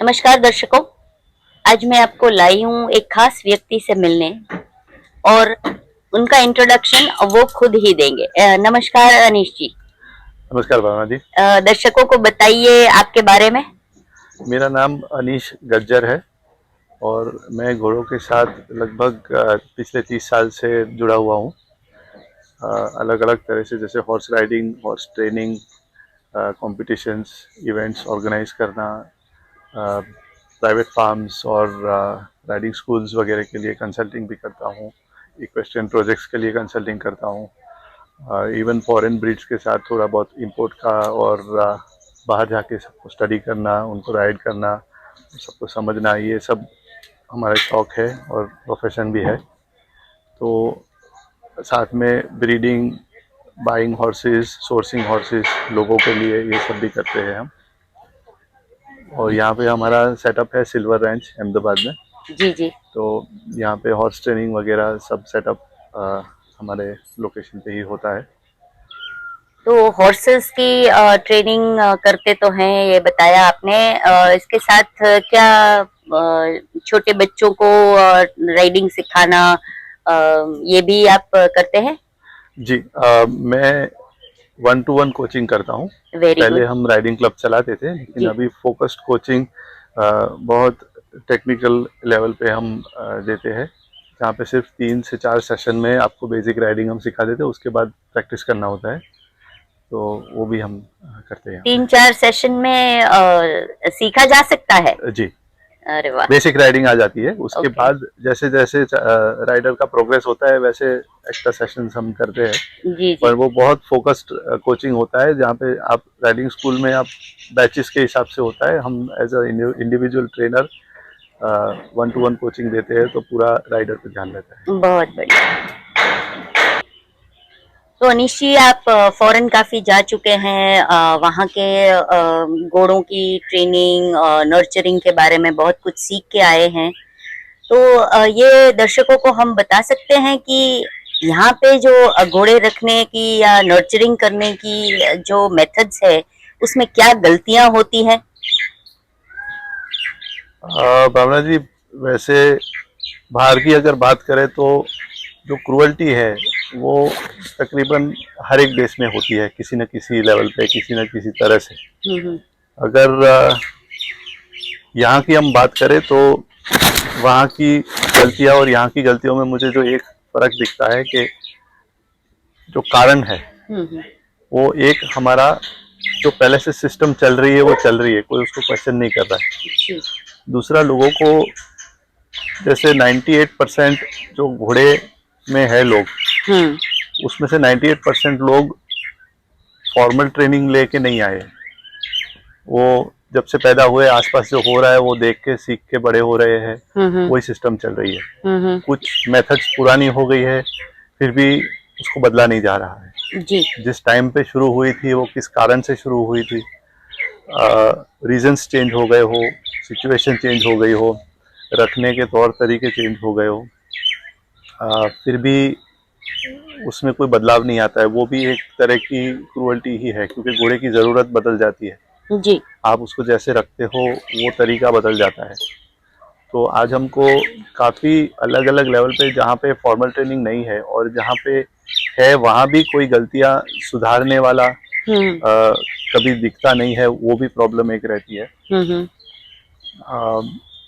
नमस्कार दर्शकों। आज मैं आपको लाई हूँ एक खास व्यक्ति से मिलने और उनका इंट्रोडक्शन वो खुद ही देंगे। नमस्कार अनीश जी। नमस्कार भावना जी। दर्शकों को बताइए आपके बारे में। मेरा नाम अनीश गज्जर है और मैं घोड़ों के साथ लगभग पिछले 30 साल से जुड़ा हुआ हूँ। अलग अलग तरह से, जैसे horse riding, horse training, competitions, events organise करना, प्राइवेट फार्म्स और राइडिंग स्कूल्स वगैरह के लिए कंसल्टिंग भी करता हूँ। इक्वेस्ट्रियन प्रोजेक्ट्स के लिए कंसल्टिंग करता हूँ। इवन फॉरेन ब्रीड्स के साथ थोड़ा बहुत इंपोर्ट का और बाहर जाके सबको स्टडी करना, उनको राइड करना, सबको समझना, ये सब हमारा शौक है और प्रोफेशन भी है। तो साथ में breeding, buying horses, sourcing horses लोगों के लिए, ये सब भी करते हैं हम। और यहाँ पे हमारा सेटअप है सिल्वर रैंच अहमदाबाद में। जी जी। तो यहाँ पे हॉर्स ट्रेनिंग वगैरह सब सेटअप हमारे लोकेशन पे ही होता है। तो हॉर्सेस की ट्रेनिंग करते तो हैं, ये बताया आपने। इसके साथ क्या छोटे बच्चों को राइडिंग सिखाना ये भी आप करते हैं? जी, मैं 1-to-1 कोचिंग करता हूँ। वेरी पहले गुड। हम राइडिंग क्लब चलाते थे, लेकिन जी अभी फोकस्ड कोचिंग बहुत टेक्निकल लेवल पे हम देते हैं, जहाँ पे सिर्फ 3 से 4 सेशन में आपको बेसिक राइडिंग हम सिखा देते हैं, उसके बाद प्रैक्टिस करना होता है। तो वो भी हम करते हैं यहाँ 3-4 सेशन में सीखा जा सकता है। पे। जी, अरे वाह। बेसिक राइडिंग आ जाती है। उसके ओके। बाद जैसे जैसे राइडर का प्रोग्रेस होता है, वैसे एक्स्ट्रा सेशंस हम करते हैं। जी जी। पर वो बहुत फोकस्ड कोचिंग होता है, जहाँ पे आप राइडिंग स्कूल में आप बैचेस के हिसाब से होता है। हम as a individual trainer 1-to-1 coaching देते हैं, तो पूरा राइडर पे ध्यान रहता है। बहुत बढ़िया। तो अनीश जी, आप फॉरेन काफी जा चुके हैं। वहाँ के घोड़ों की ट्रेनिंग नर्चरिंग के बारे में बहुत कुछ सीख के आए हैं। तो ये दर्शकों को हम बता सकते हैं कि यहाँ पे जो घोड़े रखने की या नर्चरिंग करने की जो मेथड्स है उसमें क्या गलतियां होती हैं? भावना जी, वैसे बाहर की अगर बात करें तो जो क्रूअल्टी है वो तकरीबन हर एक देश में होती है, किसी न किसी लेवल पे, किसी न किसी तरह से। हम्म। अगर यहाँ की हम बात करें तो वहाँ की गलतियाँ और यहाँ की गलतियों में मुझे जो एक फर्क दिखता है कि जो कारण है हम्म। वो एक हमारा जो पहले से सिस्टम चल रही है वो चल रही है, कोई उसको क्वेश्चन नहीं कर रहा है। जी। दूसरा, लोगों को जैसे 98% जो घोड़े में है लोग, हम्म। उसमें से 98% लोग फॉर्मल ट्रेनिंग लेके नहीं आए। वो जब से पैदा हुए आसपास जो हो रहा है वो देख के सीख के बड़े हो रहे हैं, वही सिस्टम चल रही है। कुछ मेथड्स पुरानी हो गई है, फिर भी उसको बदला नहीं जा रहा है। जी। जिस टाइम पे शुरू हुई थी वो किस कारण से शुरू हुई थी, रीजंस चेंज हो गए हो, सिचुएशन चेंज हो गई हो, रखने के तौर तरीके चेंज हो गए हो, फिर भी उसमें कोई बदलाव नहीं आता है। वो भी एक तरह की क्रूअल्टी ही है, क्योंकि घोड़े की ज़रूरत बदल जाती है। जी। आप उसको जैसे रखते हो वो तरीका बदल जाता है। तो आज हमको काफ़ी अलग अलग लेवल पे, जहाँ पे फॉर्मल ट्रेनिंग नहीं है और जहाँ पे है, वहाँ भी कोई गलतियाँ सुधारने वाला कभी दिखता नहीं है। वो भी प्रॉब्लम एक रहती है।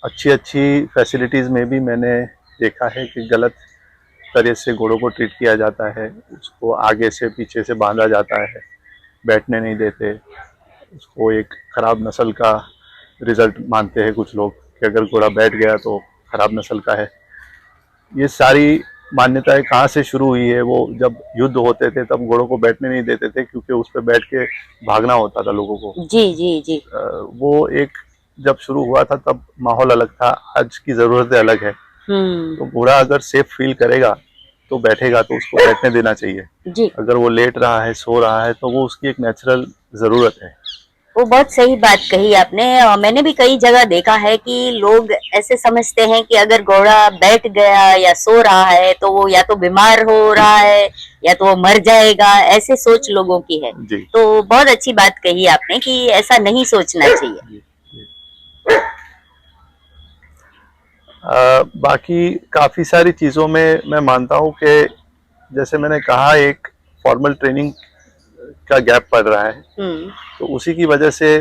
अच्छी अच्छी फैसिलिटीज़ में भी मैंने देखा है कि गलत तरह से घोड़ों को ट्रीट किया जाता है। उसको आगे से पीछे से बांधा जाता है, बैठने नहीं देते। उसको एक खराब नस्ल का रिजल्ट मानते हैं कुछ लोग, कि अगर घोड़ा बैठ गया तो खराब नस्ल का है। ये सारी मान्यताएं कहाँ से शुरू हुई है? वो जब युद्ध होते थे तब घोड़ों को बैठने नहीं देते थे, क्योंकि उस पर बैठ के भागना होता था लोगों को। जी जी जी। वो एक जब शुरू हुआ था तब माहौल अलग था, आज की ज़रूरतें अलग है। तो घोड़ा अगर सेफ फील करेगा तो बैठेगा, तो उसको बैठने देना चाहिए। जी। अगर वो लेट रहा है, सो रहा है, तो वो उसकी एक नेचुरल ज़रूरत है। वो बहुत सही बात कही आपने। मैंने भी कई जगह देखा है कि लोग ऐसे समझते हैं कि अगर घोड़ा बैठ गया या सो रहा है तो वो या तो बीमार हो रहा है या तो वो मर जाएगा, ऐसे सोच लोगों की है। जी। तो बहुत अच्छी बात कही आपने कि ऐसा नहीं सोचना चाहिए। जी, जी। बाकी काफ़ी सारी चीज़ों में मैं मानता हूँ कि जैसे मैंने कहा एक फॉर्मल ट्रेनिंग का गैप पड़ रहा है, तो उसी की वजह से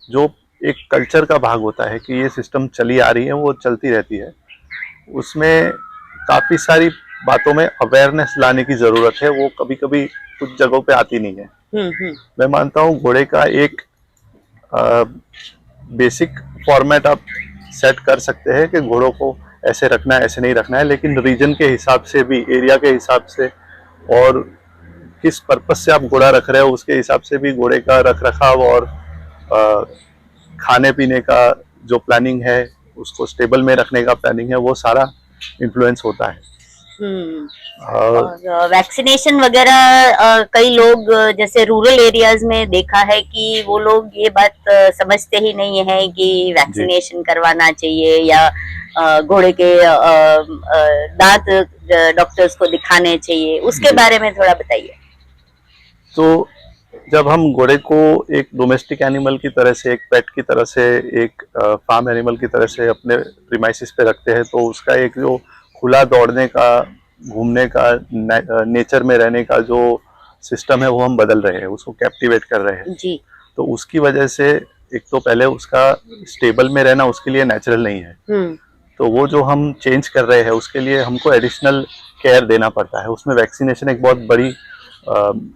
जो एक कल्चर का भाग होता है कि ये सिस्टम चली आ रही है वो चलती रहती है, उसमें काफ़ी सारी बातों में अवेयरनेस लाने की ज़रूरत है, वो कभी कभी कुछ जगहों पे आती नहीं है। मैं मानता हूँ घोड़े का एक बेसिक फॉर्मेट आप सेट कर सकते हैं कि घोड़ों को ऐसे रखना है ऐसे नहीं रखना है, लेकिन रीजन के हिसाब से भी, एरिया के हिसाब से और किस पर्पस से आप घोड़ा रख रहे हो उसके हिसाब से भी घोड़े का रख रखाव और आ, खाने पीने का जो प्लानिंग है, उसको स्टेबल में रखने का प्लानिंग है, वो सारा इन्फ्लुएंस होता है। और वैक्सीनेशन वगैरह कई लोग जैसे रूरल एरियाज में देखा है कि वो लोग ये बात समझते ही नहीं है कि वैक्सीनेशन करवाना चाहिए या घोड़े के दांत डॉक्टर्स को दिखाने चाहिए, उसके बारे में थोड़ा बताइए। तो जब हम घोड़े को एक डोमेस्टिक एनिमल की तरह से, एक पेट की तरह से, एक फार्म एनिमल की तरह से अपने प्रीमाइसिस पे रखते हैं, तो उसका एक जो खुला दौड़ने का, घूमने का, नेचर में रहने का जो सिस्टम है वो हम बदल रहे हैं, उसको कैप्टिवेट कर रहे हैं जी। तो उसकी वजह से एक तो पहले उसका स्टेबल में रहना उसके लिए नेचुरल नहीं है, तो वो जो हम चेंज कर रहे हैं उसके लिए हमको एडिशनल केयर देना पड़ता है। उसमें वैक्सीनेशन एक बहुत बड़ी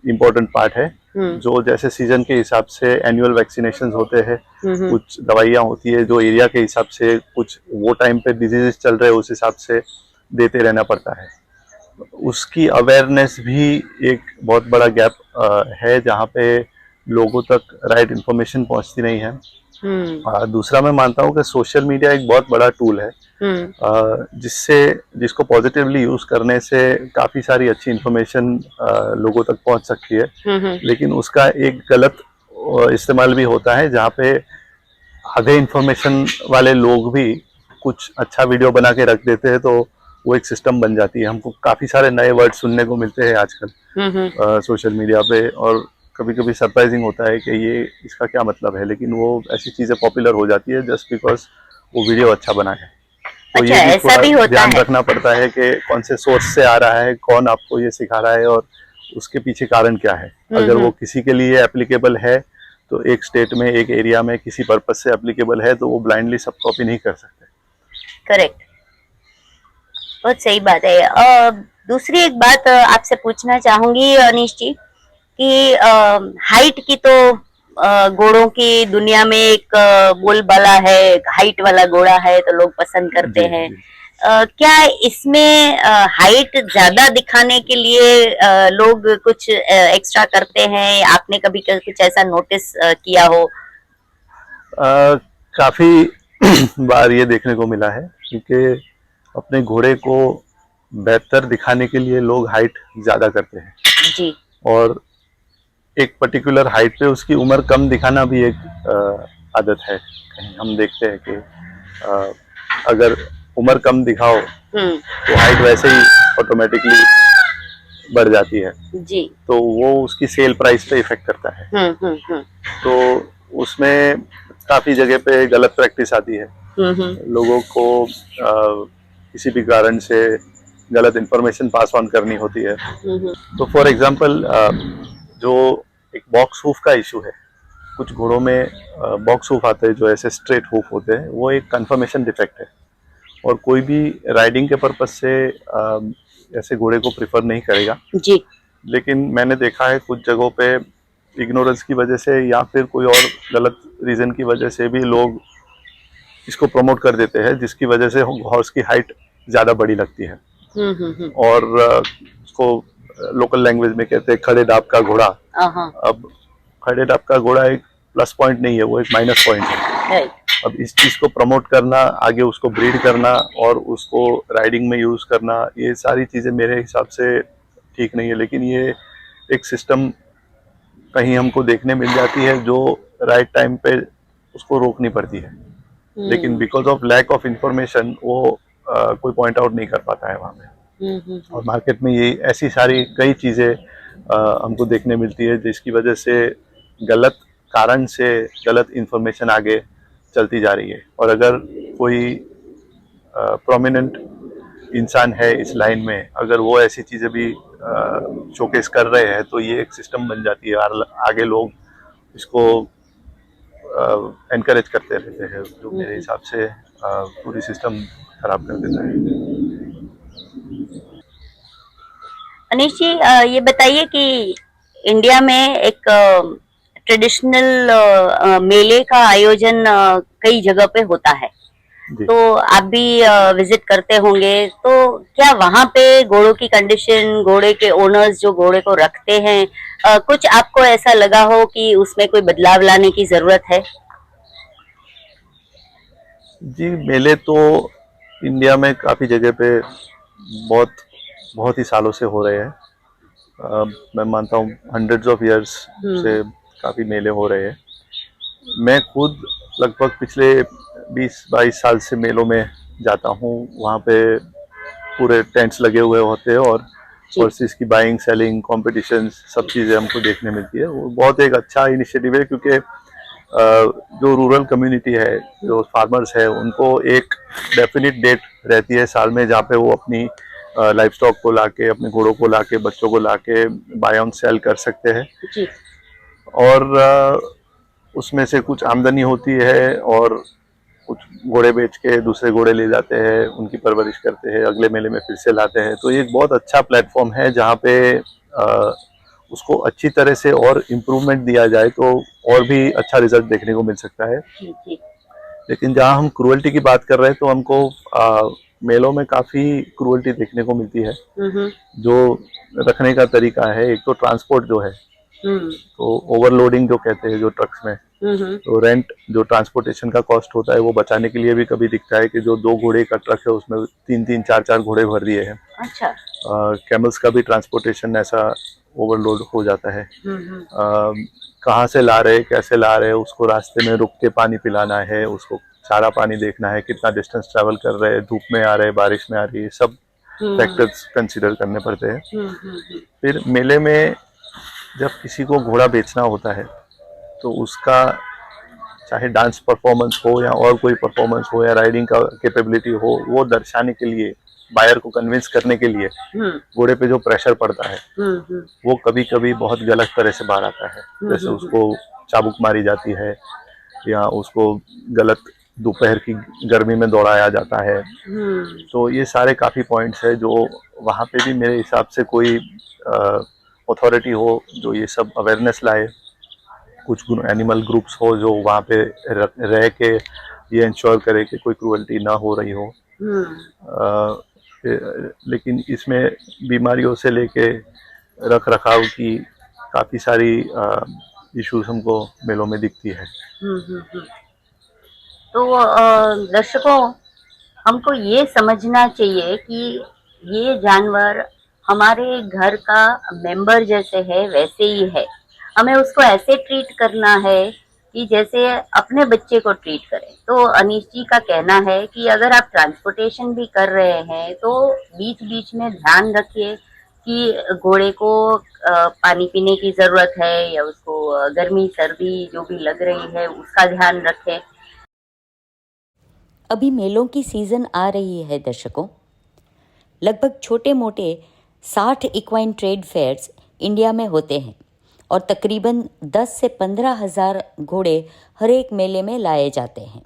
इम्पोर्टेंट पार्ट है, जो जैसे सीजन के हिसाब से एनुअल वैक्सीनेशन होते हैं, कुछ दवाइयाँ होती है जो एरिया के हिसाब से, कुछ वो टाइम पे डिजीजेस चल रहे हैं उस हिसाब से देते रहना पड़ता है। उसकी अवेयरनेस भी एक बहुत बड़ा गैप है जहाँ पे लोगों तक राइट इन्फॉर्मेशन पहुँचती नहीं है। दूसरा मैं मानता हूँ कि सोशल मीडिया एक बहुत बड़ा टूल है, जिसको पॉजिटिवली यूज करने से काफी सारी अच्छी इन्फॉर्मेशन लोगों तक पहुंच सकती है, लेकिन उसका एक गलत इस्तेमाल भी होता है जहाँ पे आधे इन्फॉर्मेशन वाले लोग भी कुछ अच्छा वीडियो बना के रख देते हैं, तो वो एक सिस्टम बन जाती है। हमको काफी सारे नए वर्ड सुनने को मिलते हैं आजकल सोशल मीडिया पे, और कभी कभी सरप्राइजिंग होता है कि ये इसका क्या मतलब है, लेकिन वो ऐसी चीजें पॉपुलर हो जाती है जस्ट बिकॉज वो वीडियो अच्छा बना है। तो अच्छा, ये भी ऐसा थोड़ा भी होता ध्यान है। रखना पड़ता है कि कौन से सोर्स से आ रहा है, कौन आपको ये सिखा रहा है और उसके पीछे कारण क्या है। अगर वो किसी के लिए एप्लीकेबल है, तो एक स्टेट में, एक एरिया में किसी पर्पज से एप्लीकेबल है, तो वो ब्लाइंडली सब कॉपी नहीं कर सकते। करेक्ट, बहुत सही बात है। दूसरी एक बात आपसे पूछना चाहूंगी अनीश जी कि हाइट की तो घोड़ों की दुनिया में एक बोलबाला है, हाइट वाला घोड़ा है तो लोग पसंद करते हैं। क्या इसमें हाइट ज्यादा दिखाने के लिए लोग कुछ एक्स्ट्रा करते हैं? आपने कभी कुछ ऐसा नोटिस किया हो? काफी बार ये देखने को मिला है, क्योंकि अपने घोड़े को बेहतर दिखाने के लिए लोग हाइट ज्यादा करते हैं जी। और एक पर्टिकुलर हाइट पे उसकी उम्र कम दिखाना भी एक आदत है। कहीं हम देखते हैं कि अगर उम्र कम दिखाओ तो हाइट वैसे ही ऑटोमेटिकली बढ़ जाती है जी। तो वो उसकी सेल प्राइस पे इफेक्ट करता है। तो उसमें काफी जगह पे गलत प्रैक्टिस आती है। लोगों को किसी भी कारण से गलत इंफॉर्मेशन पास ऑन करनी होती है। तो फॉर एग्जांपल जो एक बॉक्स हूफ का इशू है, कुछ घोड़ों में बॉक्स हूफ आते हैं जो ऐसे स्ट्रेट हूफ होते हैं, वो एक कंफर्मेशन डिफेक्ट है और कोई भी राइडिंग के पर्पज से ऐसे घोड़े को प्रिफर नहीं करेगा जी। लेकिन मैंने देखा है कुछ जगहों पे इग्नोरेंस की वजह से या फिर कोई और गलत रीजन की वजह से भी लोग इसको प्रमोट कर देते हैं, जिसकी वजह से हॉर्स की हाइट ज्यादा बड़ी लगती है। और उसको लोकल लैंग्वेज में कहते हैं खड़े डाब का घोड़ा। अब खड़े डाब का घोड़ा एक प्लस पॉइंट नहीं है, वो एक माइनस पॉइंट है। अब इस चीज को प्रमोट करना, आगे उसको ब्रीड करना और उसको राइडिंग में यूज करना, ये सारी चीजें मेरे हिसाब से ठीक नहीं है। लेकिन ये एक सिस्टम कहीं हमको देखने मिल जाती है जो राइट टाइम पे उसको रोकनी पड़ती है, लेकिन because of lack of information वो कोई पॉइंट आउट नहीं कर पाता है वहां पे। और मार्केट में ये ऐसी सारी कई चीजें हमको देखने मिलती है जिसकी वजह से गलत कारण से गलत इंफॉर्मेशन आगे चलती जा रही है। और अगर कोई प्रोमिनेंट इंसान है इस लाइन में, अगर वो ऐसी चीज़ें भी शोकेस कर रहे हैं तो ये एक सिस्टम बन जाती है और आगे लोग इसको एनकरेज करते रहते हैं, जो मेरे हिसाब से पूरी सिस्टम खराब कर देता है। अनिश जी, ये बताइए कि इंडिया में एक ट्रेडिशनल मेले का आयोजन कई जगह पे होता है, जी तो आप भी विजिट करते होंगे, तो क्या वहां पे घोड़ों की कंडीशन, घोड़े के ओनर्स जो घोड़े को रखते हैं, कुछ आपको ऐसा लगा हो कि उसमें कोई बदलाव लाने की जरूरत है? जी, मेले तो इंडिया में काफ़ी जगह पे बहुत बहुत ही सालों से हो रहे हैं। मैं मानता हूँ हंड्रेड्स ऑफ इयर्स से काफ़ी मेले हो रहे हैं। मैं खुद लगभग पिछले 20-22 साल से मेलों में जाता हूँ। वहाँ पे पूरे टेंट्स लगे हुए होते हैं और हॉर्सेस की बाइंग, सेलिंग, कॉम्पिटिशन्स, सब चीज़ें हमको देखने मिलती है। वो बहुत एक अच्छा इनिशिएटिव है, क्योंकि जो रूरल कम्युनिटी है, जो फार्मर्स है, उनको एक डेफिनेट डेट रहती है साल में जहाँ पे वो अपनी लाइफ स्टॉक को लाके, अपने घोड़ों को लाके, बच्चों को लाके बाय ऑन सेल कर सकते हैं। जी। और उसमें से कुछ आमदनी होती है और कुछ घोड़े बेच के दूसरे घोड़े ले जाते हैं, उनकी परवरिश करते हैं, अगले मेले में फिर से लाते हैं। तो ये एक बहुत अच्छा प्लेटफॉर्म है जहाँ पे उसको अच्छी तरह से और इम्प्रूवमेंट दिया जाए तो और भी अच्छा रिजल्ट देखने को मिल सकता है। जी। लेकिन जहाँ हम क्रूअल्टी की बात कर रहे हैं तो हमको मेलों में काफ़ी क्रूअल्टी देखने को मिलती है। जो रखने का तरीका है, एक तो ट्रांसपोर्ट जो है, तो ओवरलोडिंग जो कहते हैं जो ट्रक्स में, तो रेंट जो ट्रांसपोर्टेशन का कॉस्ट होता है वो बचाने के लिए भी कभी दिखता है कि जो 2 घोड़े का ट्रक है उसमें 3-3, 4-4 घोड़े भर दिए हैं। अच्छा। कैमल्स का भी ट्रांसपोर्टेशन ऐसा ओवरलोड हो जाता है। कहाँ से ला रहे, कैसे ला रहे, उसको रास्ते में रुक के पानी पिलाना है, उसको सारा पानी देखना है, कितना डिस्टेंस ट्रैवल कर रहे हैं, धूप में आ रहे हैं, बारिश में आ रही है, सब फैक्टर्स कंसीडर करने पड़ते हैं। फिर मेले में जब किसी को घोड़ा बेचना होता है तो उसका चाहे डांस परफॉर्मेंस हो या और कोई परफॉर्मेंस हो या राइडिंग का कैपेबिलिटी हो, वो दर्शाने के लिए, बायर को कन्विंस करने के लिए घोड़े पे जो प्रेशर पड़ता है वो कभी कभी बहुत गलत तरह से बाहर आता है। जैसे उसको चाबुक मारी जाती है या उसको गलत दोपहर की गर्मी में दौड़ाया जाता है। तो ये सारे काफ़ी पॉइंट्स है जो वहाँ पे भी मेरे हिसाब से कोई अथॉरिटी हो जो ये सब अवेयरनेस लाए, कुछ एनिमल ग्रुप्स हो जो वहाँ पे रह के ये इंश्योर करे कि कोई क्रूअल्टी ना हो रही हो। लेकिन इसमें बीमारियों से लेके रख रखाव की काफ़ी सारी इश्यूज हमको मेलों में दिखती है। तो दर्शकों, हमको ये समझना चाहिए कि ये जानवर हमारे घर का मेंबर जैसे है, वैसे ही है। हमें उसको ऐसे ट्रीट करना है कि जैसे अपने बच्चे को ट्रीट करें। तो अनीश जी का कहना है कि अगर आप ट्रांसपोर्टेशन भी कर रहे हैं तो बीच बीच में ध्यान रखिए कि घोड़े को पानी पीने की जरूरत है या उसको गर्मी सर्दी जो भी लग रही है उसका ध्यान रखें। अभी मेलों की सीजन आ रही है दर्शकों। लगभग छोटे मोटे 60 इक्वाइन ट्रेड फेयर्स इंडिया में होते हैं और तकरीबन 10 से 15 हज़ार घोड़े हर एक मेले में लाए जाते हैं।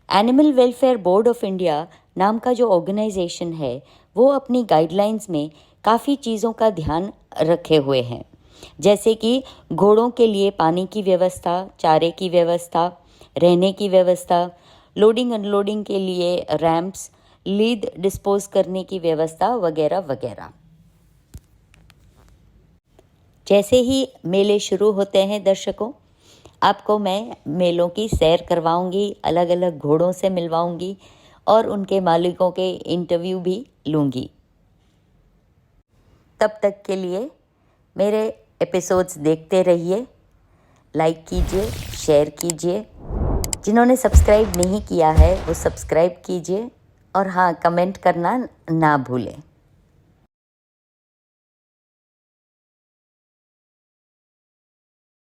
Animal welfare board of India नाम का जो ऑर्गेनाइजेशन है वो अपनी गाइडलाइंस में काफ़ी चीज़ों का ध्यान रखे हुए हैं, जैसे कि घोड़ों के लिए पानी की व्यवस्था, चारे की व्यवस्था, रहने की व्यवस्था, लोडिंग अनलोडिंग के लिए रैंप्स, लीद डिस्पोज करने की व्यवस्था वगैरह वगैरह। जैसे ही मेले शुरू होते हैं दर्शकों, आपको मैं मेलों की सैर करवाऊंगी, अलग अलग घोड़ों से मिलवाऊंगी और उनके मालिकों के इंटरव्यू भी लूँगी। तब तक के लिए मेरे एपिसोड्स देखते रहिए, लाइक कीजिए, शेयर कीजिए। जिन्होंने सब्सक्राइब नहीं किया है वो सब्सक्राइब कीजिए और हाँ, कमेंट करना ना भूलें।